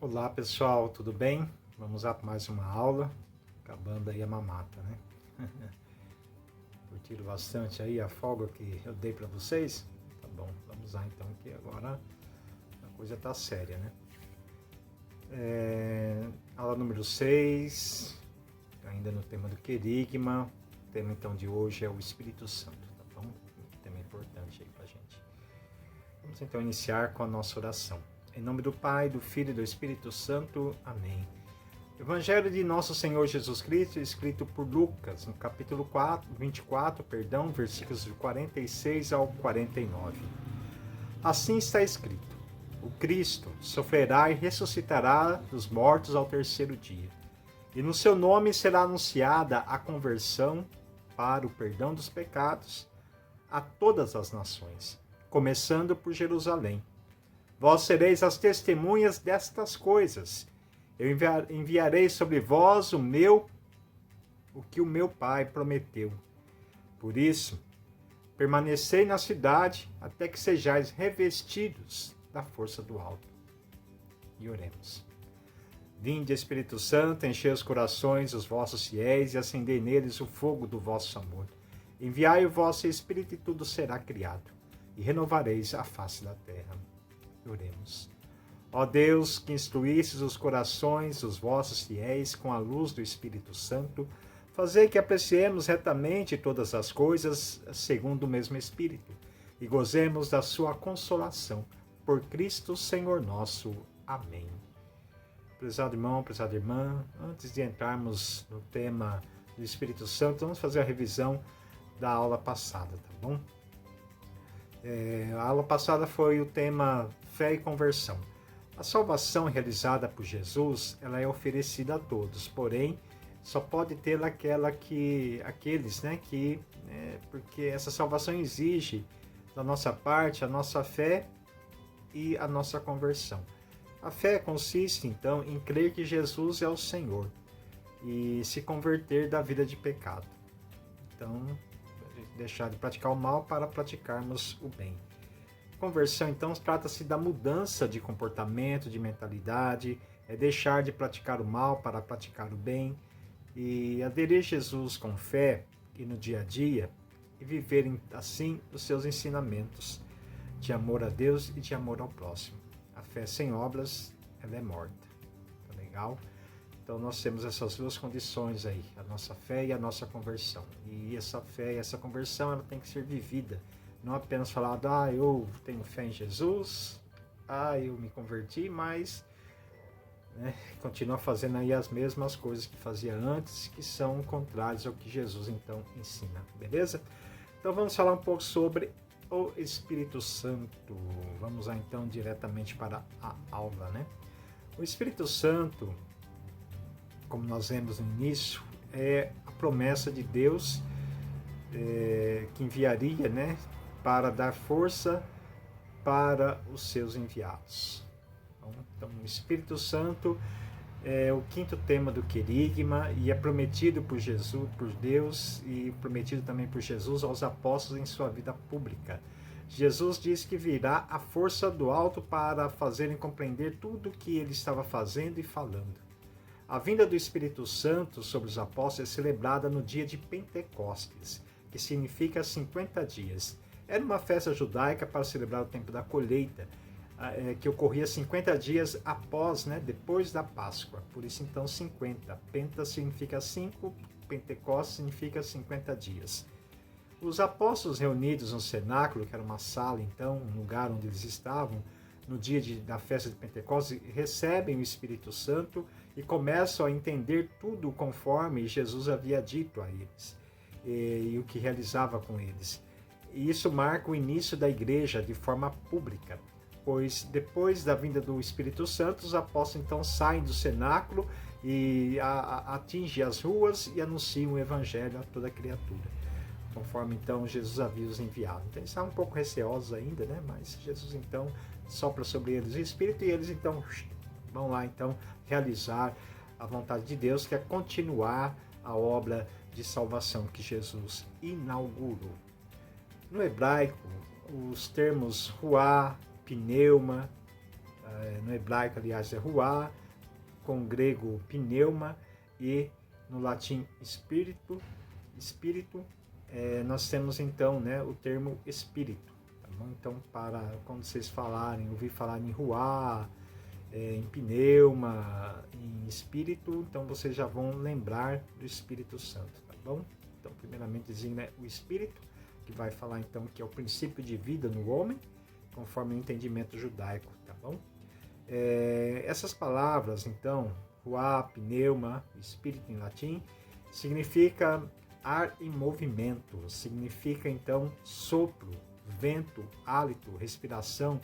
Olá pessoal, tudo bem? Vamos lá para mais uma aula, acabando aí a mamata, né? Curtiram bastante aí a folga que eu dei para vocês? Tá bom, vamos lá então, que agora a coisa tá séria, né? Aula número 6, ainda no tema do querigma. O tema então de hoje é o Espírito Santo, tá bom? Um tema importante aí pra gente. Vamos então iniciar com a nossa oração. Em nome do Pai, do Filho e do Espírito Santo. Amém. Evangelho de Nosso Senhor Jesus Cristo, escrito por Lucas, no capítulo 24, versículos de 46 ao 49. Assim está escrito: o Cristo sofrerá e ressuscitará dos mortos ao terceiro dia, e no seu nome será anunciada a conversão para o perdão dos pecados a todas as nações, começando por Jerusalém. Vós sereis as testemunhas destas coisas. Eu enviarei sobre vós o que o meu Pai prometeu. Por isso, permanecei na cidade até que sejais revestidos da força do alto. E oremos. Vinde, Espírito Santo, enchei os corações dos vossos fiéis e acendei neles o fogo do vosso amor. Enviai o vosso Espírito e tudo será criado, e renovareis a face da terra. Oremos. Ó Deus, que instruístes os corações dos vossos fiéis com a luz do Espírito Santo, fazei que apreciemos retamente todas as coisas segundo o mesmo Espírito e gozemos da sua consolação. Por Cristo, Senhor nosso. Amém. Prezado irmão, prezada irmã, antes de entrarmos no tema do Espírito Santo, vamos fazer a revisão da aula passada, tá bom? A aula passada foi o tema fé e conversão. A salvação realizada por Jesus, ela é oferecida a todos, porém, só pode ter aqueles, né, porque essa salvação exige da nossa parte a nossa fé e a nossa conversão. A fé consiste, então, em crer que Jesus é o Senhor e se converter da vida de pecado. Então, deixar de praticar o mal para praticarmos o bem. Conversão, então, trata-se da mudança de comportamento, de mentalidade, é deixar de praticar o mal para praticar o bem e aderir a Jesus com fé e no dia a dia e viver assim os seus ensinamentos de amor a Deus e de amor ao próximo. A fé sem obras, ela é morta. Tá legal? Então nós temos essas duas condições aí, a nossa fé e a nossa conversão. E essa fé e essa conversão, ela tem que ser vivida. Não apenas falar, eu tenho fé em Jesus, eu me converti, mas continua fazendo aí as mesmas coisas que fazia antes, que são contrárias ao que Jesus então ensina, beleza? Então vamos falar um pouco sobre o Espírito Santo. Vamos lá então diretamente para a aula, né? O Espírito Santo, como nós vemos no início, é a promessa de Deus que enviaria, né, para dar força para os seus enviados. Então, o Espírito Santo é o quinto tema do querigma e é prometido por Jesus, por Deus e prometido também por Jesus aos apóstolos em sua vida pública. Jesus diz que virá a força do alto para fazerem compreender tudo o que ele estava fazendo e falando. A vinda do Espírito Santo sobre os apóstolos é celebrada no dia de Pentecostes, que significa 50 dias. Era uma festa judaica para celebrar o tempo da colheita, que ocorria 50 dias após, depois da Páscoa. Por isso, então, 50. Penta significa 5, Pentecostes significa 50 dias. Os apóstolos reunidos no cenáculo, que era uma sala, então, um lugar onde eles estavam, no dia da festa de Pentecostes, recebem o Espírito Santo e começam a entender tudo conforme Jesus havia dito a eles e o que realizava com eles. E isso marca o início da igreja de forma pública, pois depois da vinda do Espírito Santo, os apóstolos então saem do cenáculo e atingem as ruas e anunciam o evangelho a toda criatura, conforme então Jesus havia os enviado. Então eles estavam um pouco receosos ainda, mas Jesus então sopra sobre eles o Espírito e eles então vão lá então realizar a vontade de Deus, que é continuar a obra de salvação que Jesus inaugurou. No hebraico, os termos ruá, pneuma, no hebraico, aliás, é ruá, com o grego pneuma e no latim espírito, nós temos então, né, o termo espírito. Tá bom? Então, quando vocês ouvir falar em ruá, em pneuma, em espírito, então vocês já vão lembrar do Espírito Santo, tá bom? Então, primeiramente designa o espírito, que vai falar então que é o princípio de vida no homem, conforme o entendimento judaico, tá bom? Essas palavras, então, ruá, pneuma, espírito em latim, significa ar em movimento, significa então sopro, vento, hálito, respiração,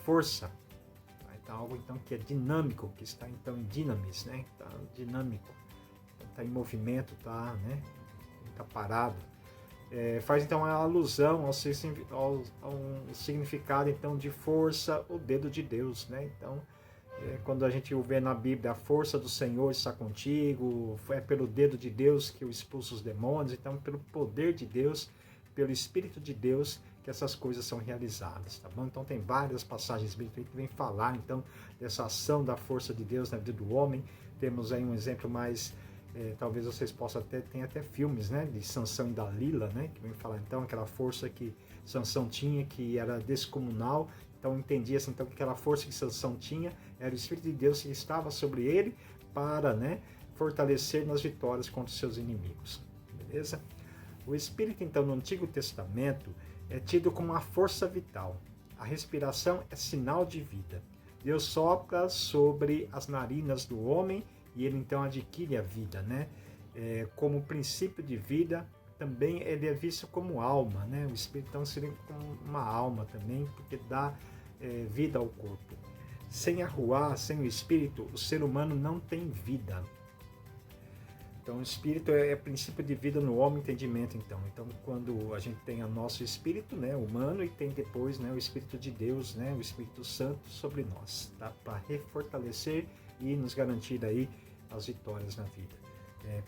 força. Então, algo então que é dinâmico, que está então em dinamis, né? Está dinâmico, está em movimento, está, né? Está parado. Faz então a alusão ao significado então de força, o dedo de Deus, né? Então, quando a gente vê na Bíblia, a força do Senhor está contigo, é pelo dedo de Deus que eu expulso os demônios, então pelo poder de Deus, pelo Espírito de Deus, que essas coisas são realizadas, tá bom? Então tem várias passagens bíblicas que vêm falar então dessa ação da força de Deus na vida do homem. Temos aí um exemplo mais, talvez vocês possam tem até filmes, né, de Sansão e Dalila, né, que vem falar então aquela força que Sansão tinha, que era descomunal. Então entendia-se então que aquela força que Sansão tinha era o Espírito de Deus que estava sobre ele para, né, fortalecer nas vitórias contra os seus inimigos, beleza? O Espírito então no Antigo Testamento é tido como uma força vital. A respiração é sinal de vida. Deus sopra sobre as narinas do homem e ele então adquire a vida, né? Como princípio de vida, também ele é visto como alma, né? O Espírito então seria como uma alma também, porque dá vida ao corpo. Sem a ruá, sem o Espírito, o ser humano não tem vida. Então, o Espírito é princípio de vida no homem, entendimento, então. Então, quando a gente tem o nosso Espírito, né, humano, e tem depois, né, o Espírito de Deus, né, o Espírito Santo sobre nós, tá? Para refortalecer e nos garantir aí as vitórias na vida.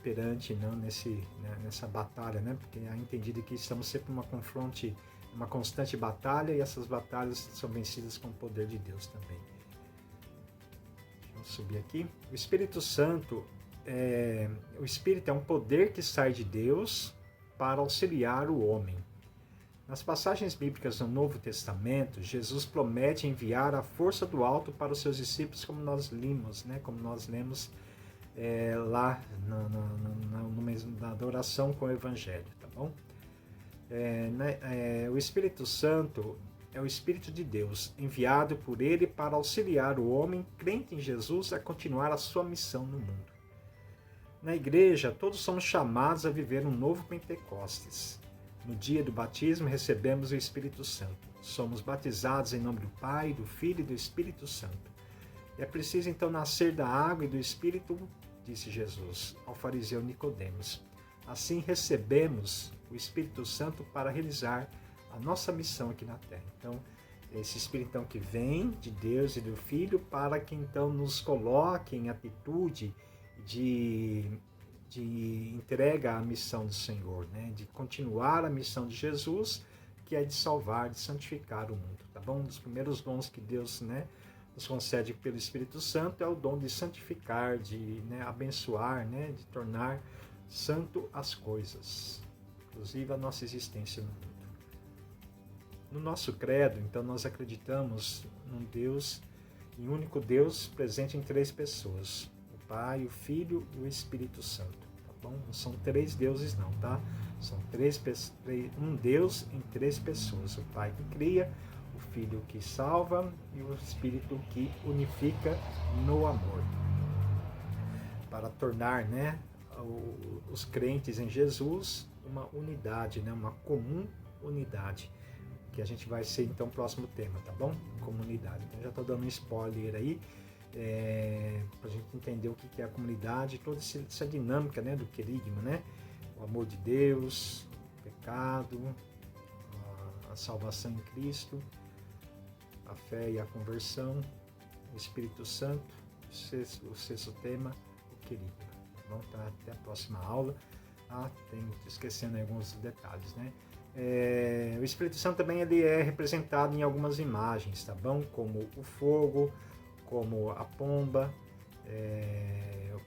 Perante, não, nessa batalha, né, porque é entendido que estamos sempre uma constante batalha, e essas batalhas são vencidas com o poder de Deus também. Vamos subir aqui. O Espírito Santo, o Espírito é um poder que sai de Deus para auxiliar o homem. Nas passagens bíblicas do Novo Testamento, Jesus promete enviar a força do alto para os seus discípulos, como nós lemos lá na adoração com o Evangelho, tá bom? O Espírito Santo é o Espírito de Deus, enviado por ele para auxiliar o homem crente em Jesus a continuar a sua missão no mundo. Na igreja, todos somos chamados a viver um novo Pentecostes. No dia do batismo, recebemos o Espírito Santo. Somos batizados em nome do Pai, do Filho e do Espírito Santo. É preciso então nascer da água e do Espírito, disse Jesus ao fariseu Nicodemos. Assim recebemos o Espírito Santo para realizar a nossa missão aqui na Terra. Então, esse Espírito então, que vem de Deus e do Filho para que então nos coloque em atitude de entrega à missão do Senhor, né? De continuar a missão de Jesus, que é de salvar, de santificar o mundo, tá bom? Um dos primeiros dons que Deus, né, nos concede pelo Espírito Santo é o dom de santificar, de, né, abençoar, né, de tornar santo as coisas, inclusive a nossa existência no mundo. No nosso credo, então, nós acreditamos num Deus, em um único Deus presente em três pessoas: o Pai, o Filho e o Espírito Santo, tá bom? Não são três deuses não, tá? São um Deus em três pessoas: o Pai que cria, o Filho que salva e o Espírito que unifica no amor. Para tornar, né, os crentes em Jesus uma unidade, né, uma comum unidade, que a gente vai ser então o próximo tema, tá bom? Comunidade. Então já estou dando um spoiler aí, para a gente entender o que é a comunidade, toda essa dinâmica, né, do querigma, né? O amor de Deus, o pecado, a salvação em Cristo, a fé e a conversão, o Espírito Santo, o sexto tema, o querigma. Tá bom? Tá, até a próxima aula. Esquecendo alguns detalhes, né? O Espírito Santo também ele é representado em algumas imagens, tá bom? Como o fogo, como a pomba,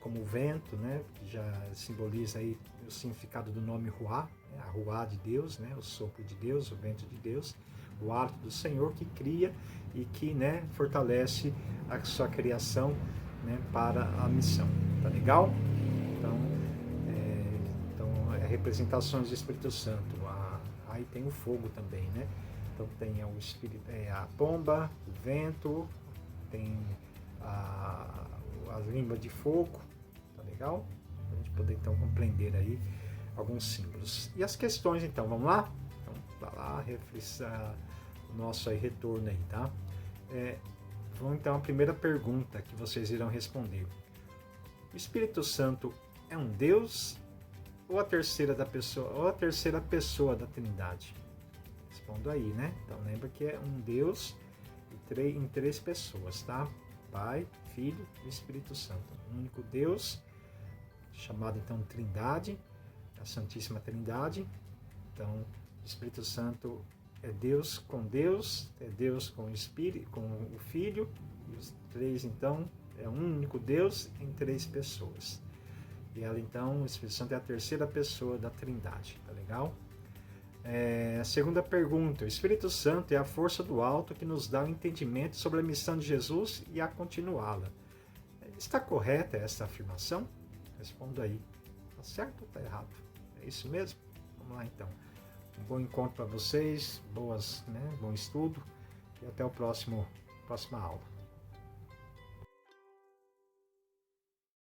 como o vento, né? Que já simboliza aí o significado do nome Ruá, né? A Ruá de Deus, né? O sopro de Deus, o vento de Deus, o hálito do Senhor que cria e que, né, fortalece a sua criação, né, para a missão. Tá legal? Então, representações do Espírito Santo. Aí tem o fogo também, né? Então tem o espírito, a pomba, o vento, tem a língua de fogo, tá legal? Pra gente poder então compreender aí alguns símbolos. E as questões então, vamos lá? Então, tá lá, reflexar o nosso aí, retorno aí, tá? Vamos então à primeira pergunta que vocês irão responder. O Espírito Santo é um Deus ou a terceira pessoa da Trindade? Respondo aí, né? Então lembra que é um Deus em três pessoas, tá? Pai, Filho e Espírito Santo. Um único Deus, chamado então Trindade, a Santíssima Trindade. Então, o Espírito Santo é Deus, é Deus com o Espírito, com o Filho, e os três então é um único Deus em três pessoas. E ela então, o Espírito Santo é a terceira pessoa da Trindade, tá legal? A segunda pergunta, o Espírito Santo é a força do alto que nos dá o entendimento sobre a missão de Jesus e a continuá-la. Está correta essa afirmação? Responda aí. Tá certo ou tá errado? É isso mesmo? Vamos lá então. Um bom encontro para vocês, bom estudo e até a próxima aula.